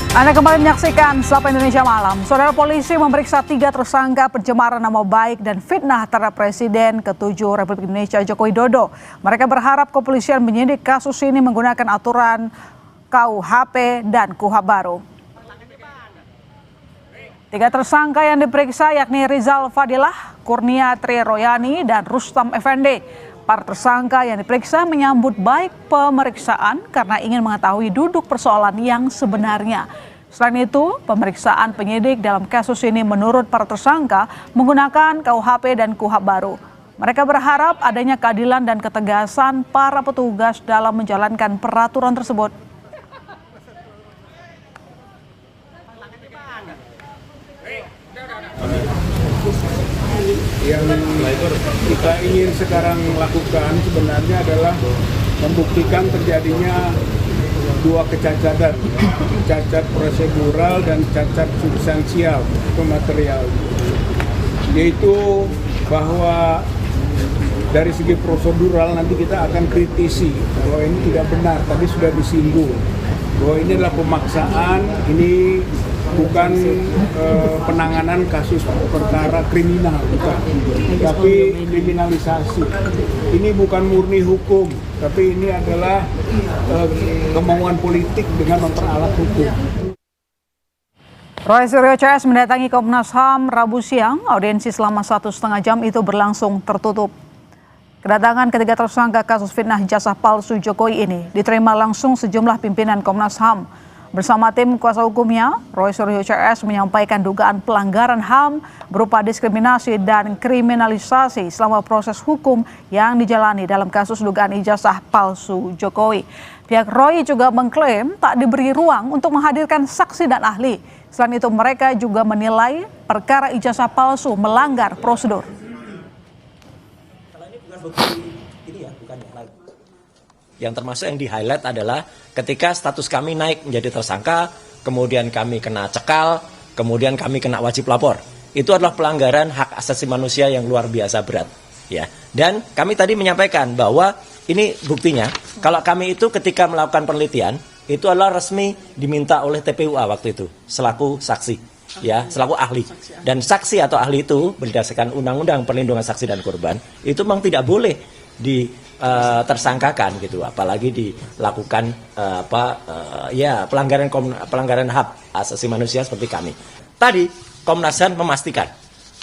Anda kembali menyaksikan Sapa Indonesia Malam. Saudara, polisi memeriksa 3 tersangka pencemaran nama baik dan fitnah terhadap Presiden ke-7 Republik Indonesia Joko Widodo. Mereka berharap kepolisian menyidik kasus ini menggunakan aturan KUHP dan KUHP baru. 3 tersangka yang diperiksa yakni Rizal Fadilah, Kurnia Tri Royani, dan Rustam Effendi. Para tersangka yang diperiksa menyambut baik pemeriksaan karena ingin mengetahui duduk persoalan yang sebenarnya. Selain itu, pemeriksaan penyidik dalam kasus ini menurut para tersangka menggunakan KUHP dan KUHP baru. Mereka berharap adanya keadilan dan ketegasan para petugas dalam menjalankan peraturan tersebut. Yang kita ingin sekarang lakukan sebenarnya adalah membuktikan terjadinya 2 kecacatan, cacat prosedural dan cacat substansial atau material, yaitu bahwa dari segi prosedural nanti kita akan kritisi bahwa ini tidak benar, tadi sudah disinggung bahwa ini adalah pemaksaan, ini bukan penanganan kasus perkara kriminal, bukan, tapi kriminalisasi. Ini bukan murni hukum, tapi ini adalah kemauan politik dengan memperalat hukum. Roy Suryo CS mendatangi Komnas HAM Rabu siang. Audiensi selama 1,5 jam itu berlangsung tertutup. Kedatangan ketiga tersangka kasus fitnah ijazah palsu Jokowi ini diterima langsung sejumlah pimpinan Komnas HAM. Bersama tim kuasa hukumnya, Roy Suryo CS menyampaikan dugaan pelanggaran HAM berupa diskriminasi dan kriminalisasi selama proses hukum yang dijalani dalam kasus dugaan ijazah palsu Jokowi. Pihak Roy juga mengklaim tak diberi ruang untuk menghadirkan saksi dan ahli. Selain itu, mereka juga menilai perkara ijazah palsu melanggar prosedur. Kalau ini bukan bukti ini ya, bukan yang lain. Yang termasuk yang di-highlight adalah ketika status kami naik menjadi tersangka, kemudian kami kena cekal, kemudian kami kena wajib lapor. Itu adalah pelanggaran hak asasi manusia yang luar biasa berat. Ya. Dan kami tadi menyampaikan bahwa ini buktinya, kalau kami itu ketika melakukan penelitian, itu adalah resmi diminta oleh TPUA waktu itu, selaku saksi, ya, selaku ahli. Dan saksi atau ahli itu berdasarkan Undang-Undang Perlindungan Saksi dan Korban, itu memang tidak boleh tersangkakan gitu, apalagi dilakukan pelanggaran hak asasi manusia seperti kami. Tadi Komnas HAM memastikan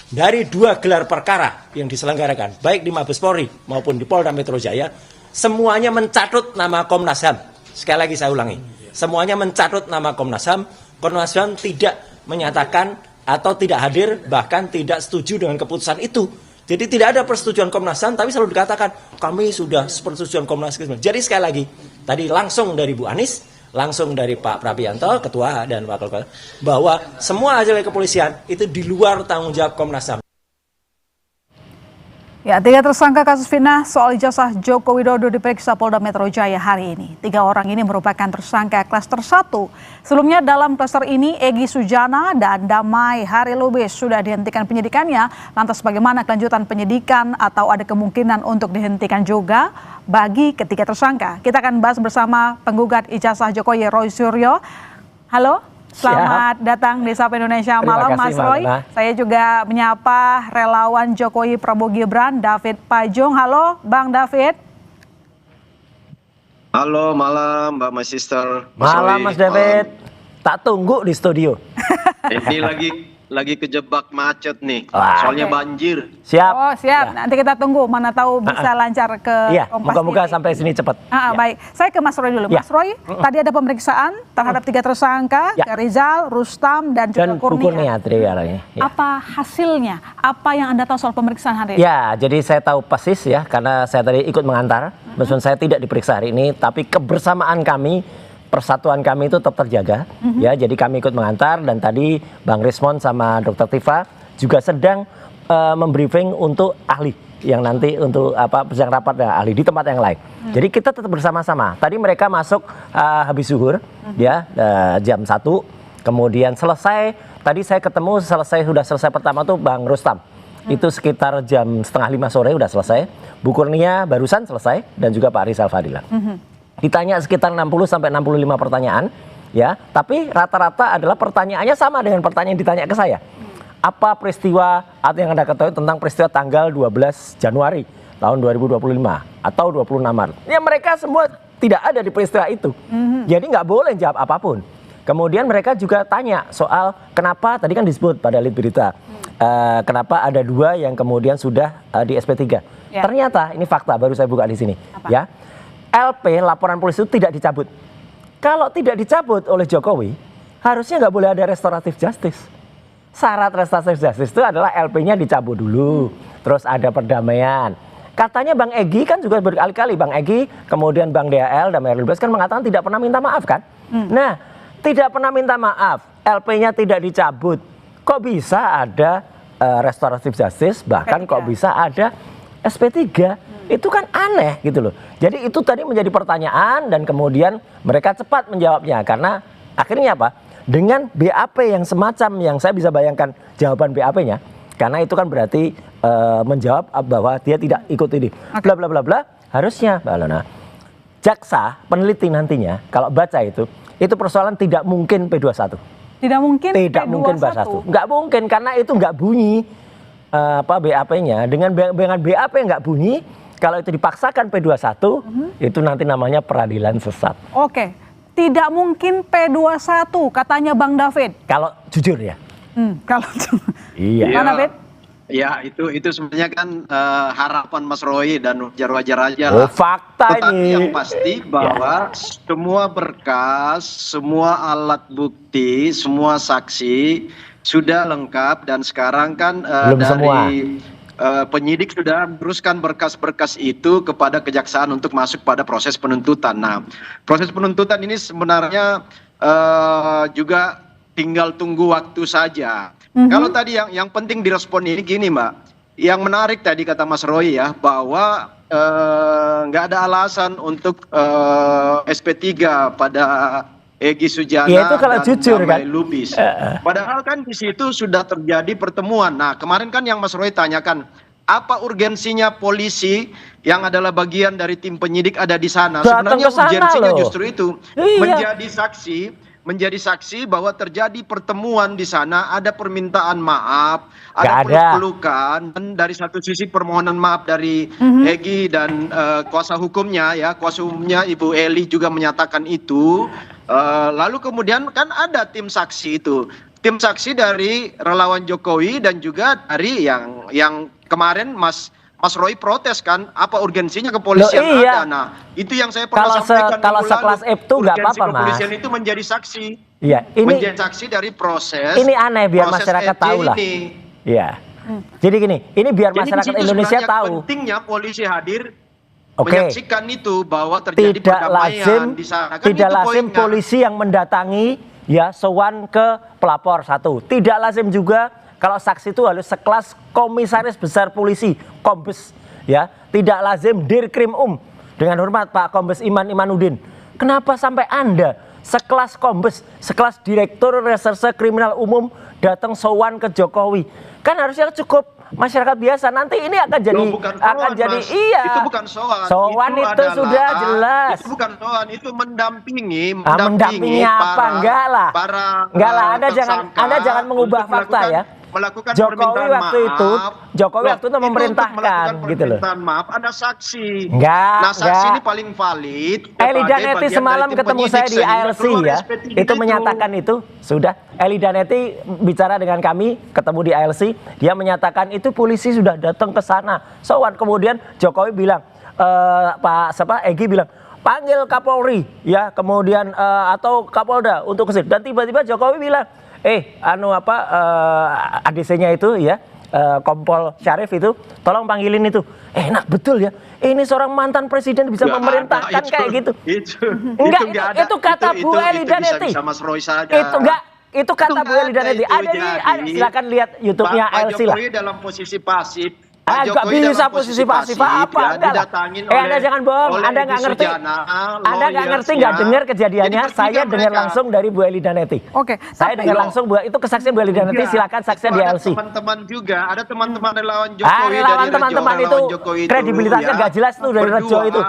dari 2 gelar perkara yang diselenggarakan baik di Mabes Polri maupun di Polda Metro Jaya, semuanya mencatut nama Komnas HAM. Sekali lagi saya ulangi, semuanya mencatut nama Komnas HAM. Komnas HAM tidak menyatakan atau tidak hadir, bahkan tidak setuju dengan keputusan itu. Jadi tidak ada persetujuan Komnas HAM, tapi selalu dikatakan kami sudah persetujuan Komnas HAM. Jadi sekali lagi, tadi langsung dari Bu Anies, langsung dari Pak Prabianto, Ketua dan Wakil Ketua, bahwa semua hasil kepolisian itu di luar tanggung jawab Komnas HAM. Ya, 3 tersangka kasus fitnah soal ijazah Joko Widodo diperiksa Polda Metro Jaya hari ini. 3 orang ini merupakan tersangka klaster 1. Sebelumnya dalam klaster ini Egy Sujana dan Damai Hari Lubis sudah dihentikan penyidikannya. Lantas bagaimana kelanjutan penyidikan atau ada kemungkinan untuk dihentikan juga bagi ketiga tersangka? Kita akan bahas bersama penggugat ijazah Jokowi, Roy Suryo. Halo. Selamat datang di Sapa Indonesia Malam, Mas Roy. Saya juga menyapa relawan Jokowi Prabowo Gibran, David Pajong. Halo, Bang David. Halo, malam Mbak My Sister. Malam Mas David. Tak tunggu di studio. Ini lagi kejebak macet nih. Soalnya banjir. Siap. Oh, siap. Ya. Nanti kita tunggu, mana tahu bisa lancar ke Kompas. Moga-moga sampai sini cepat. Baik. Saya ke Mas Roy dulu. Mas Roy, tadi ada pemeriksaan terhadap 3 tersangka, Rizal, Rustam, dan juga Kurnia. Apa hasilnya? Apa yang Anda tahu soal pemeriksaan hari ini? Ya, jadi saya tahu persis ya, karena saya tadi ikut mengantar. Meskipun saya tidak diperiksa hari ini, tapi kebersamaan kami, persatuan kami itu tetap terjaga, ya. Jadi kami ikut mengantar, dan tadi Bang Rismon sama Dr. Tifa juga sedang membriefing untuk ahli yang nanti untuk sedang rapat dengan ahli di tempat yang lain. Jadi kita tetap bersama-sama. Tadi mereka masuk habis zuhur, ya, jam 1, kemudian selesai. Tadi saya ketemu sudah selesai pertama tuh Bang Rustam. Itu sekitar jam 4:30 sore udah selesai. Bu Kurnia barusan selesai, dan juga Pak Rizal Fadilah. Ditanya sekitar 60 sampai 65 pertanyaan, ya. Tapi rata-rata adalah pertanyaannya sama dengan pertanyaan yang ditanya ke saya. Apa peristiwa atau yang Anda ketahui tentang peristiwa tanggal 12 Januari tahun 2025 atau 26 Maret? Ya mereka semua tidak ada di peristiwa itu. Jadi nggak boleh jawab apapun. Kemudian mereka juga tanya soal kenapa, tadi kan disebut pada lead berita, kenapa ada 2 yang kemudian sudah di SP3. Ya. Ternyata ini fakta, baru saya buka di sini. Apa? Ya, LP laporan polisi itu tidak dicabut. Kalau tidak dicabut oleh Jokowi, harusnya nggak boleh ada restoratif justice. Syarat restoratif justice itu adalah LP-nya dicabut dulu, terus ada perdamaian. Katanya Bang Egy kan juga berkali-kali, Bang Egy, kemudian Bang DHL dan Merlibas kan mengatakan tidak pernah minta maaf kan. Nah, tidak pernah minta maaf, LP-nya tidak dicabut. Kok bisa ada restoratif justice, bahkan kok bisa ada SP3? Itu kan aneh gitu loh. Jadi itu tadi menjadi pertanyaan dan kemudian mereka cepat menjawabnya. Karena akhirnya apa? Dengan BAP yang semacam yang saya bisa bayangkan jawaban BAP-nya. Karena itu kan berarti menjawab bahwa dia tidak ikut ini. Bla bla bla bla. Harusnya Mbak Alona, jaksa peneliti nantinya kalau baca itu persoalan tidak mungkin P21. Tidak mungkin Tidak P21. mungkin P21. Nggak mungkin karena itu nggak bunyi BAP-nya. Dengan BAP nggak bunyi, kalau itu dipaksakan P21, itu nanti namanya peradilan sesat. Oke, tidak mungkin P21 katanya Bang David. Kalau jujur ya. Kalau Iya. Mana David? Ya itu sebenarnya kan harapan Mas Roy dan wajar-wajar aja Oh lah. fakta Tetapi ini. yang pasti bahwa semua berkas, semua alat bukti, semua saksi sudah lengkap dan sekarang kan dari penyidik sudah meneruskan berkas-berkas itu kepada kejaksaan untuk masuk pada proses penuntutan. Nah, proses penuntutan ini sebenarnya juga tinggal tunggu waktu saja. Kalau tadi yang penting direspon ini gini Mbak, yang menarik tadi kata Mas Roy ya, bahwa nggak ada alasan untuk SP3 pada Egy Sujana Ya, itu kalau dan jujur, Damai kan? Lubis. Padahal kan di situ sudah terjadi pertemuan. Nah kemarin kan yang Mas Roy tanyakan, apa urgensinya polisi yang adalah bagian dari tim penyidik ada di sana? Datang Sebenarnya ke sana urgensinya loh. justru itu, Iya. menjadi saksi bahwa terjadi pertemuan di sana, ada permintaan maaf, Nggak ada ada. peluk-pelukan, dan dari satu sisi permohonan maaf dari Egy dan kuasa hukumnya ya, kuasa hukumnya Ibu Eli juga menyatakan itu. Lalu kemudian kan ada tim saksi itu, tim saksi dari relawan Jokowi dan juga dari yang kemarin Mas Roy protes kan, apa urgensinya kepolisian Loh, iya. ada. Nah, itu yang saya pernah sampaikan kalau minggu lalu. sekelas Ibtu nggak Urgensi apa-apa, Mas. kepolisian itu menjadi saksi. Iya, Menjadi saksi dari proses. ini aneh biar proses masyarakat EJ tahu lah. ini. Iya. Jadi gini, ini biar Jadi masyarakat di situ Indonesia sebenarnya tahu. pentingnya polisi hadir Oke. menyaksikan itu bahwa terjadi Tidak perdamaian lazim, di sana. Kan tidak itu lazim poinnya. polisi yang mendatangi ya sowan ke pelapor satu. Tidak lazim juga kalau saksi itu harus sekelas komisaris besar polisi, Kombes. Ya, tidak lazim Dirkrim dengan hormat Pak Kombes Imanudin. Kenapa sampai Anda sekelas Kombes, sekelas Direktur Reserse Kriminal Umum datang sowan ke Jokowi? Kan harusnya cukup masyarakat biasa. Nanti ini akan jadi Loh, bukan sowan, Mas. iya. Itu bukan sowan. Sowan itu adalah, sudah jelas. Itu bukan sowan, itu mendampingi Mendampingi apa? Enggak lah. Enggak lah, Anda jangan mengubah fakta ya. Melakukan Jokowi permintaan waktu maaf. itu Loh, waktu itu memerintahkan melakukan gitu loh. permintaan maaf, ada saksi. Enggak, Nah, saksi enggak. ini paling valid. Eli sebagai Danetti bagian semalam dari tim ketemu penyidik saya di sehingga ALC keluar ya. SP3 Itu menyatakan itu sudah. Eli Danetti bicara dengan kami, ketemu di ALC, dia menyatakan itu polisi sudah datang ke sana. Sowan kemudian Jokowi bilang, Egy bilang, panggil Kapolri ya, kemudian atau Kapolda untuk kesini. Dan tiba-tiba Jokowi bilang, ADC-nya itu ya, Kompol Syarif itu, tolong panggilin itu. Enak betul ya. Ini seorang mantan presiden bisa Nggak memerintahkan ada, kayak gitu. Enggak, Itu kata Bu Eli Danetti. Bisa Mas Roy saja. Itu kata Bu Eli Danetti. Ada silakan lihat YouTube-nya Pak ALC lah. Jokowi dalam posisi pasif. Enggak bisa posisi pasif apa? Enggak lah. Anda jangan bohong, Anda nggak ngerti. Anda nggak ngerti, nggak dengar kejadiannya. Saya dengar langsung dari Bu Eli Danetti. Oke, Saya dengar langsung itu kesaksian Bu Eli Danetti. Silakan saksian di ALC. Teman-teman juga, ada teman-teman relawan Jokowi Relawan dari teman-teman Rejo, itu relawan Jokowi itu, kredibilitasnya ya, nggak jelas tuh dari Rejo itu.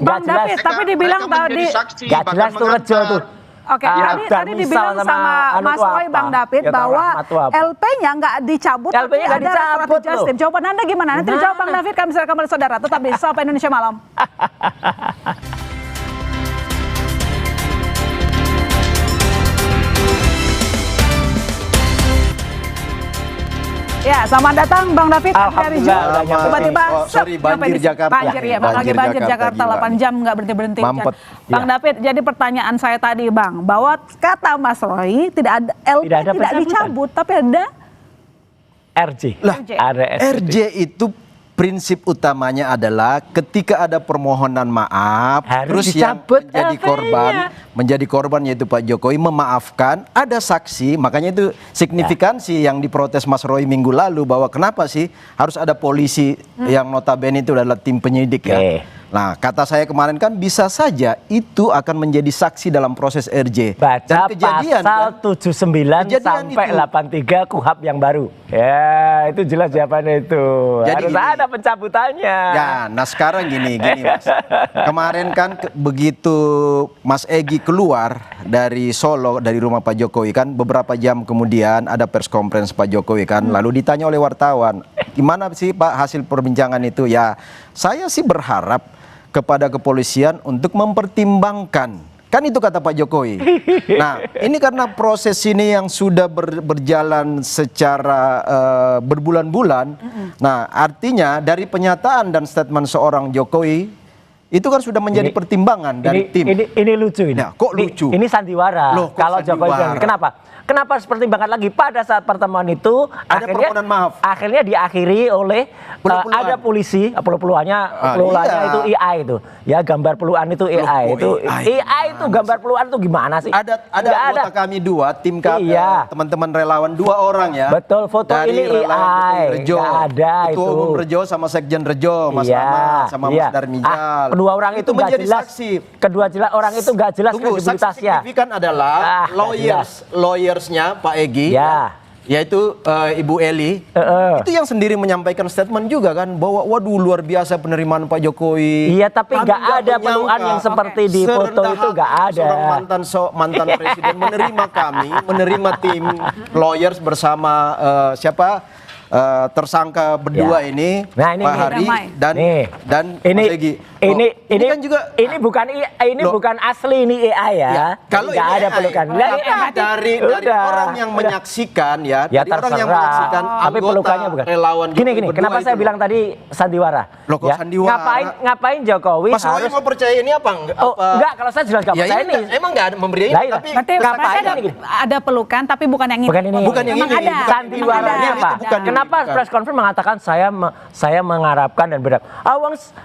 Bang David, tapi dibilang mereka menjadi tadi saksi, Nggak bahkan jelas tuh Rejo mengantar. tuh. Oke, Ya, tadi dibilang sama Mas Roy, Bang David, Ya, bahwa Rahmat tuh apa? LP-nya nggak dicabut, tapi LP-nya nggak ada surat dicabut Justin. Jawaban Anda gimana? Nanti dijawab Bang David, kami serahkan kepada saudara. Tetap di Sapa Indonesia Malam. Ya, selamat datang Bang David. Alhamdulillah, udah nyampe. Tiba-tiba sorry, banjir Jakarta. Banjir ya, lagi banjir Jakarta 8 jam nggak berhenti-berhenti. Mampet. Bang David, jadi pertanyaan saya tadi Bang, bahwa kata Mas Roy tidak ada LP Tidak ada tidak pencabutan. dicabut, tapi ada RJ. Lah, Ada RJ itu prinsip utamanya adalah ketika ada permohonan maaf, Harus terus yang dicabut menjadi korban yaitu Pak Jokowi memaafkan, ada saksi, makanya itu signifikansi yang diprotes Mas Roy minggu lalu bahwa kenapa sih harus ada polisi yang notabene itu adalah tim penyidik ya. Oke. Nah, kata saya kemarin kan bisa saja itu akan menjadi saksi dalam proses RJ. Baca kejadian pasal kan, 79 kejadian sampai itu. 83 KUHP yang baru. Ya, itu jelas jawabannya itu. Jadi Harus gini. ada pencabutannya. Ya, nah sekarang gini Mas. Kemarin kan begitu Mas Egy keluar dari Solo, dari rumah Pak Jokowi kan, beberapa jam kemudian ada pers conference Pak Jokowi kan, lalu ditanya oleh wartawan, gimana sih Pak hasil perbincangan itu? Ya, saya sih berharap kepada kepolisian untuk mempertimbangkan. Kan itu kata Pak Jokowi. Nah, ini karena proses ini yang sudah berjalan secara berbulan-bulan. Nah, artinya dari pernyataan dan statement seorang Jokowi itu kan sudah menjadi pertimbangan dari tim. Ini lucu ini. Nah, kok lucu? Ini sandiwara. Loh, kok Kalau Jokowi sandiwara? bilang, kenapa? Kenapa harus pertimbangan lagi? Pada saat pertemuan itu Ada permohonan maaf. akhirnya diakhiri oleh Peluk-pelukan. ada polisi, peluannya iya. itu IA itu. Ya, gambar peluan itu IA kok itu. AI? IA itu gambar peluan itu gimana sih? Ada Nggak anggota kami dua, tim kami, Iya. teman-teman relawan 2 orang ya. Betul, foto Dari ini relawan AI. Ketum Rejo. Nggak ada Ketua itu. Umum Rejo sama Sekjen Rejo, Mas Iya, Ahmad sama iya. Mas Darmijal. Kedua orang itu nggak menjadi jelas. saksi. Kedua orang itu nggak jelas Tunggu, saksi kredibilitasnya. signifikan adalah nggak lawyersnya Pak Egy, Ya. yaitu Ibu Eli. Itu yang sendiri menyampaikan statement juga kan bahwa waduh luar biasa penerimaan Pak Jokowi. Iya, tapi Kami nggak ada menyangka pelukan yang seperti di foto serendah itu nggak hati ada. Seorang mantan presiden menerima kami, menerima tim lawyers bersama tersangka berdua Ya. ini, Nah, ini Pak nih. Hari Damai. dan ini Mas Egy. ini kan juga ini bukan ini Loh. bukan asli ini AI ya. Ya, kalau nggak ini ada AI, pelukan. dari Udah. orang yang menyaksikan ya, Ya dari orang yang terserah. menyaksikan Tapi anggota pelukannya bukan. relawan Gini Jokowi berdua kenapa saya itu. bilang tadi sandiwara? Loh, kok sandiwara? Ngapain Jokowi Mas Roy harus mau percaya ini apa? Oh, enggak, kalau saya jelas nggak Ya, percaya ini ini. emang nggak ada memberi ini, Lah, iya. tapi Berarti Ngapain berarti ini? ada pelukan tapi bukan yang ini. Bukan ini. Bukan yang Memang ini. ada. Bukan Sandiwaranya Memang ada. apa? bukan ini, Kenapa bukan. press conference mengatakan saya mengharapkan dan berharap.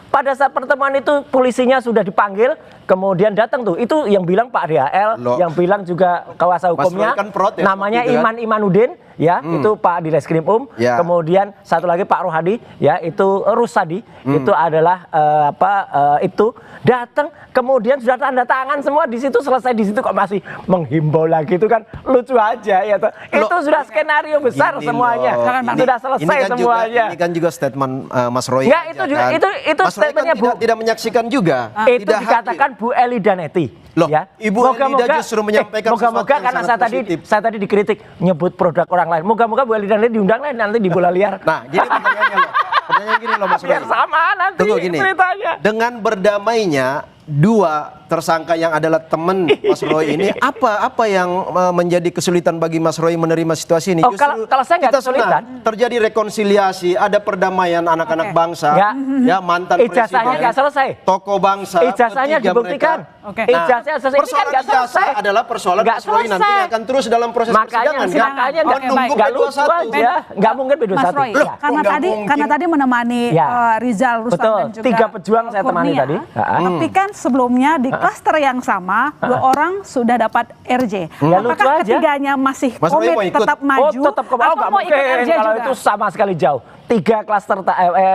Pada saat pertemuan itu polisinya sudah dipanggil, kemudian datang tuh. Itu yang bilang Pak DHL, Loh. yang bilang juga kuasa Mas hukumnya. Roy kan protes Namanya waktu itu kan. Iman Imanuddin, ya, itu Pak di Reskrim Ya. Kemudian satu lagi Pak Rohadi, ya, itu Rusadi, itu adalah itu datang, kemudian sudah tanda tangan semua di situ, selesai di situ kok masih menghimbau lagi, itu kan lucu aja ya toh. Itu sudah skenario besar Gini semuanya, loh, sudah selesai ini kan semuanya. Ini kan juga statement Mas Roy. Enggak, aja itu juga- kan. itu Mas Roy statementnya, kan tidak menyaksikan juga. Itu Tidak dikatakan Bu Eli Daneti. Loh, Ya. Ibu Elida justru menyampaikan moga-moga sesuatu yang karena sangat positif. saya tadi dikritik nyebut produk orang lain. Moga-moga Bu Eli Daneti diundang lain nanti di bola liar. Nah, jadi pertanyaannya loh. Pertanyaan gini loh Mas Roy. Biar sama nanti Tunggu gini. ceritanya. Dengan berdamainya 2 tersangka yang adalah teman Mas Roy ini, apa yang menjadi kesulitan bagi Mas Roy menerima situasi ini? Oh, kalau saya nggak kita senang kesulitan. terjadi rekonsiliasi, ada perdamaian anak-anak bangsa, Nggak. ya mantan Ijazahnya nggak selesai. tokoh bangsa, Ijazahnya bertiga dibuktikan. mereka. Oke. Ijazahnya selesai. Ini kan persoalan nggak ijazah selesai. adalah persoalan Nggak Mas Roy nanti selesai. akan terus dalam proses Makanya persidangan. nggak Oke, Menunggu nggak lucu P21. aja, nggak mungkin Mas P21. Roy, Loh, karena kok nggak tadi mungkin? karena tadi menemani Ya. Rizal Rustam Betul, dan juga 3 pejuang saya temani Kurnia. tadi. Tapi kan sebelumnya di klaster yang sama 2 orang sudah dapat RJ. Ya, lucu Apakah aja. ketiganya masih Mas Roy komit mau ikut? tetap maju tetap kok atau nggak mau ikut mungkin RJ kalau juga? itu sama sekali jauh. 3 klaster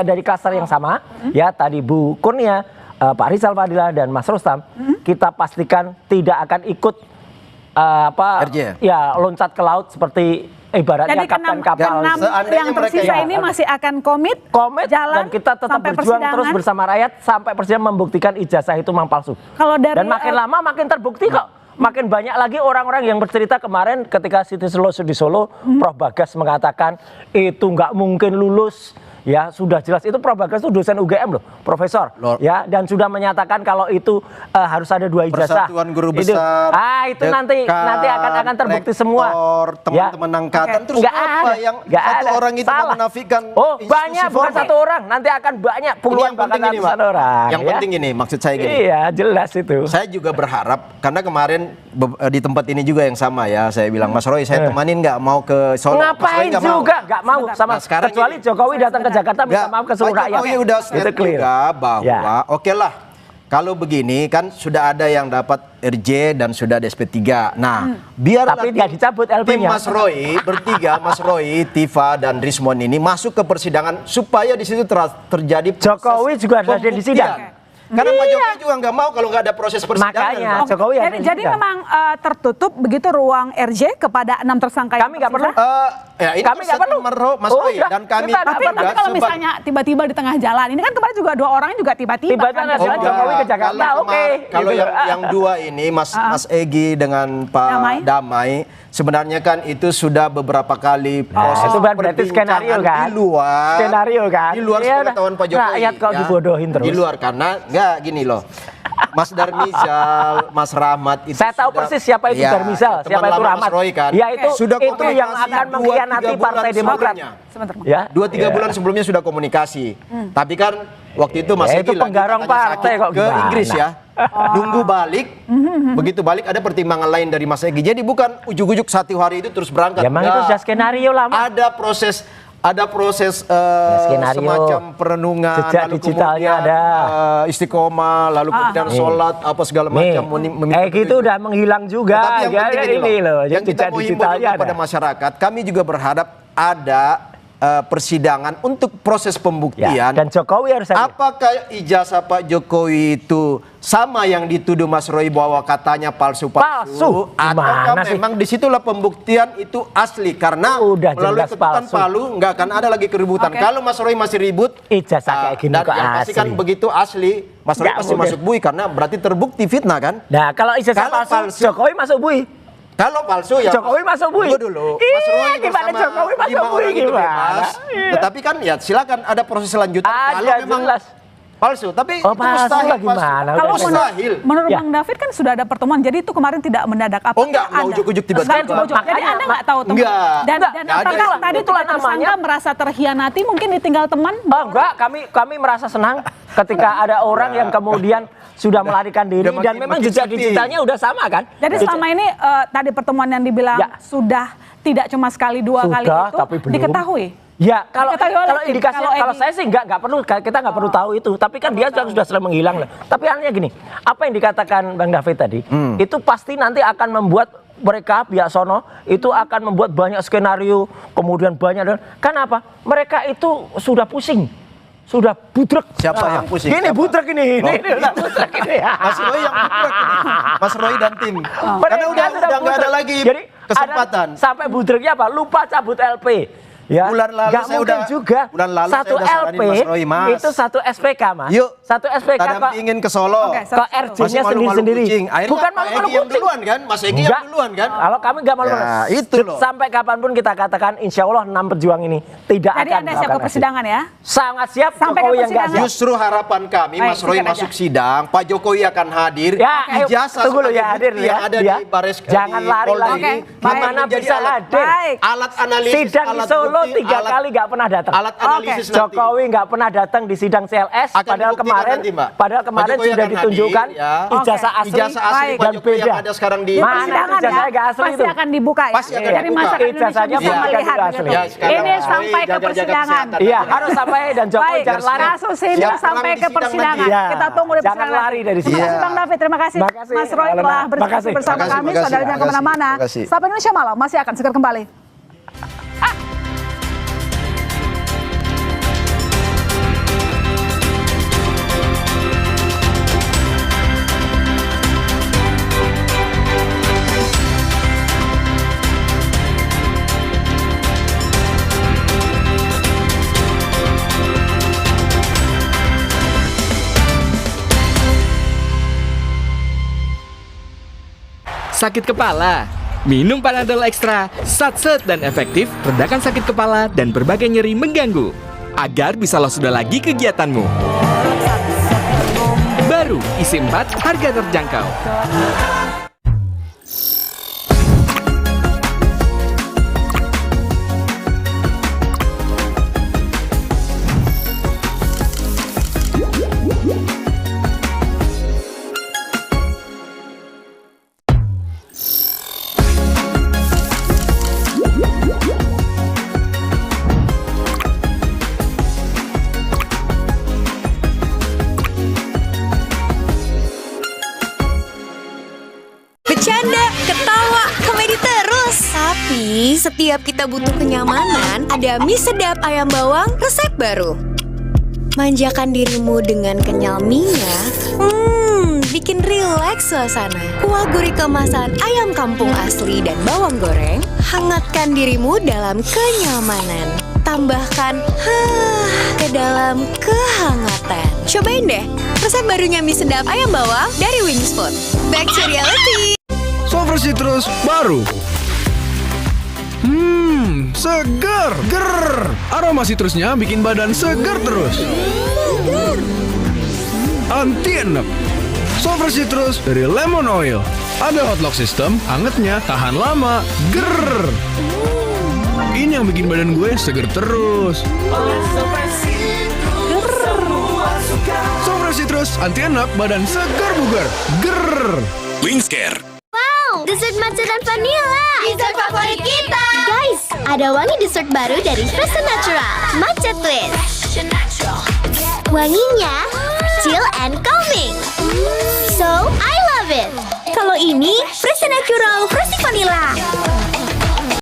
dari klaster yang sama, ya tadi Bu Kurnia, Pak Rizal Fadila dan Mas Rustam, kita pastikan tidak akan ikut RJ. ya loncat ke laut seperti ibaratnya Jadi kapten keenam kapal. keenam Seandainya yang mereka tersisa ya, ini masih akan komit jalan dan kita tetap sampai berjuang persidangan. terus bersama rakyat sampai persidangan membuktikan ijazah itu memang palsu. Kalau dari dan makin lama makin terbukti kok makin banyak lagi orang-orang yang bercerita kemarin ketika City Solo di Solo, Prof Bagas mengatakan itu nggak mungkin lulus. Ya sudah jelas itu Prof Bagas itu dosen UGM loh, profesor. Ya dan sudah menyatakan kalau itu harus ada 2 ijazah. Persatuan Guru Besar. Itu nanti akan terbukti semua. Teman-teman angkatan terus nggak apa ada, yang nggak satu ada. orang itu Salah. menafikan Banyak bukan satu orang, nanti akan banyak puluhan bahkan ratusan orang. Yang penting ini maksud saya gini. Iya, jelas itu. Saya juga berharap karena kemarin di tempat ini juga yang sama ya, saya bilang Mas Roy saya temanin nggak mau ke Solo. Ngapain juga nggak mau sama sekarang kecuali Jokowi datang ke Jakarta minta maaf ke seluruh Pak rakyat. Jokowi udah Itu clear juga bahwa oke lah kalau begini kan sudah ada yang dapat RJ dan sudah ada SP3. Nah, biarlah tapi nggak dicabut tim LP-nya. Mas Roy bertiga, Mas Roy, Tifa dan Rismon ini masuk ke persidangan supaya di situ terjadi proses Jokowi juga harus ada di sidang. pembuktian. Karena Pak Jokowi juga nggak mau kalau nggak ada proses persidangan. Makanya Pak. Jokowi harus di Jadi sidang. memang tertutup begitu ruang RJ kepada 6 tersangka. Kami nggak perlu. Ya, ini Kami nggak perlu. Mas Roy Udah, dan kami kita Tapi juga kalau misalnya tiba-tiba di tengah jalan, ini kan kemarin juga 2 orang juga tiba-tiba. Tiba-tiba kan? nggak jalan, Jokowi ke Jakarta, Kalau gitu. yang 2 ini Mas Egi dengan Pak Damai sebenarnya kan itu sudah beberapa kali proses itu berarti skenario kan? di luar. Skenario kan? Di luar Iya, sepengetahuan Pak Jokowi. rakyat kok dibodohin terus. Di luar karena enggak gini loh. Mas Darmizal, Mas Rahmat itu Saya tahu persis siapa itu Darmizal, siapa itu Rahmat. Mas Roy kan. Ya itu sudah itu yang komunikasi akan 2-3 mengkhianati bulan Partai Demokrat. sebelumnya. Sebentar, Bang. Ya. 2-3 bulan sebelumnya sudah komunikasi. Tapi kan waktu itu Mas Ya, Egi itu penggarong katanya partai sakit kok ke gimana? Inggris ya. Nunggu balik. Begitu balik ada pertimbangan lain dari Mas Egi. Jadi bukan ujuk-ujuk 1 hari itu terus berangkat. Ya, emang itu sudah skenario lama. Ada proses skenario, semacam perenungan, jejak lalu digitalnya kemudian, ada. Istiqomah, lalu kemudian sholat apa segala macam. Gitu udah menghilang juga. Tetapi yang penting ini ini loh, yang jejak kita mau himbau digitalnya kepada ada. masyarakat, kami juga berharap ada persidangan untuk proses pembuktian. Ya, dan Jokowi harus hadir. Apakah ijazah Pak Jokowi itu sama yang dituduh Mas Roy bahwa katanya palsu? Palsu? Ataukah Gimana sih? memang disitulah pembuktian itu asli? Karena Udah melalui jelas ketukan palsu. Palu nggak akan ada lagi keributan. Kalau Mas Roy masih ribut, Ijazah kayak gini dan kok yang pasti kan asli. begitu asli, Mas Roy Nggak pasti mungkin. masuk bui karena berarti terbukti fitnah kan? Nah, kalau ijazah Kalau palsu, palsu- Jokowi masuk bui. Kalau palsu ya Jokowi masuk bui. Tunggu dulu. Iya, Mas Roy gimana bersama Jokowi masuk 5 bui, orang itu gimana? bebas. Iya. Tetapi kan ya silakan ada proses selanjutnya. Ada, Kalau memang jelas. palsu, tapi Oh, itu palsu mustahil. lah gimana? Kalau Udah mustahil. menurut Ya. Bang David kan sudah ada pertemuan, jadi itu kemarin tidak mendadak. Apa Oh, enggak ujuk-ujuk tiba-tiba. Jadi Makanya, Anda nggak tahu teman. Enggak. Dan Enggak, apakah ada. tadi Itulah tiga tersangka namanya. merasa terhianati, mungkin ditinggal teman? Oh enggak, kami merasa senang ketika ada orang yang kemudian sudah melarikan diri udah dan makin- memang makin jejak sepi. digitalnya udah sama kan? Jadi selama ini tadi pertemuan yang dibilang Ya. sudah tidak cuma sekali 2 kali Sudah, itu tapi belum. diketahui. Ya kalau Diketahui oleh kalau tim. indikasinya Kalau kalau Edi- saya sih nggak perlu, kita nggak perlu tahu itu. Tapi kan dia sudah sering menghilang lah. Tapi artinya gini, apa yang dikatakan Bang David tadi, itu pasti nanti akan membuat mereka pihak sono itu akan membuat banyak skenario, kemudian banyak. Kenapa? Mereka itu sudah pusing. Sudah budrek. Siapa yang pusing? Gini Siapa? budrek ini. Oh. Ini udah budrek ini. Mas Roy yang budrek ini. Mas Roy dan tim. Karena Mereka udah sudah nggak ada budrek. lagi Jadi, kesempatan. sampai budreknya apa? Lupa cabut LP. Ya, Bulan lalu nggak saya mungkin udah- juga. bulan lalu Satu saya udah saranin LP Mas Roy, Mas. itu 1 SPK, Mas. Yuk, Satu SPK Tadam kok. ingin ke Solo. Oke, Ke RJ-nya sendiri-sendiri. Akhirnya Bukan Pak malu-malu Egi yang kucing. duluan kan? Mas Egi yang Enggak. duluan kan? Kalau kami nggak malu-malu. Ya, itu loh. Sampai kapanpun kita katakan, insya Allah 6 pejuang ini tidak Jadi akan Anda siap ke melakukan persidangan ya? aksi. Sangat siap. Sampai ke Jokowi yang nggak persidangan. siap. Justru harapan kami Baik, Mas Roy sikat masuk aja. sidang, Pak Jokowi akan hadir. Ya, ayo, Ijazah tunggu dulu sebagai ya, hadir bukti yang ya. ada Ya. di Baris Jangan di lari Polda lagi. ini, Baik. akan Mana menjadi bisa alat. hadir? Baik. Alat analisis, Sidang di alat Solo bukti, 3 alat- kali nggak pernah datang. Alat analisis nanti. Jokowi nggak pernah datang di sidang CLS, Akan padahal dibuktikan kemarin, nanti, Mbak. padahal Pak kemarin Jokowi sudah akan ditunjukkan hadir, ya. ijazah asli, Ijazah asli Baik. Pak dan Jokowi yang beda. ada sekarang di Di Mana persidangan ijazahnya ya, nggak asli pasti itu? akan dibuka ya. Pasti akan Jadi dibuka. masyarakat Indonesia Ijazahnya bisa pasti akan melihat dibuka gitu. asli. Ya, sekarang Ini Mas Roy sampai ke jaga-jaga persidangan. kesehatan. Iya, harus sampai dan Jokowi Baik, jangan lari. kasus ini Siap, sampai pulang ke di sidang persidangan. nanti. Iya. Kita tunggu di Jangan persidangan. lari dari Terima sini. kasih Bang David, terima kasih. Terima kasih, Mas Roy Alena. telah Terima berdiskusi kasih. bersama Terima kasih, kami. terima kasih, Saudara jangan terima kasih, kemana-mana. terima kasih. Sampai Indonesia Malam masih akan segera kembali. sakit kepala? Minum Panadol Extra, satset dan efektif, redakan sakit kepala dan berbagai nyeri mengganggu. Agar bisa lolos sudah lagi kegiatanmu. Baru, isi 4, harga terjangkau. Bercanda, ketawa, komedi terus. Tapi setiap kita butuh kenyamanan, ada mie sedap ayam bawang resep baru. Manjakan dirimu dengan kenyal mie-nya. Bikin rileks suasana. Kuah gurih kemasan ayam kampung asli dan bawang goreng. Hangatkan dirimu dalam kenyamanan. Tambahkan ke dalam kehangatan. Cobain deh resep barunya mie sedap ayam bawang dari Wings Food. Back to reality. Soft Citrus baru. Segar. Ger. Aroma citrusnya bikin badan segar terus. Anti enak. Soft Citrus dari Lemon Oil. Ada hot lock system, hangatnya tahan lama. Ger. Ini yang bikin badan gue segar terus. Soft Citrus anti enak, badan segar bugar. Ger. Wingscare. Dessert matcha dan vanilla. Dessert favorit kita. Guys, ada wangi dessert baru dari Fresa Natural, Matcha Twist. Wanginya chill and calming. So, I love it. Kalau ini Fresa Natural Frosty Vanilla.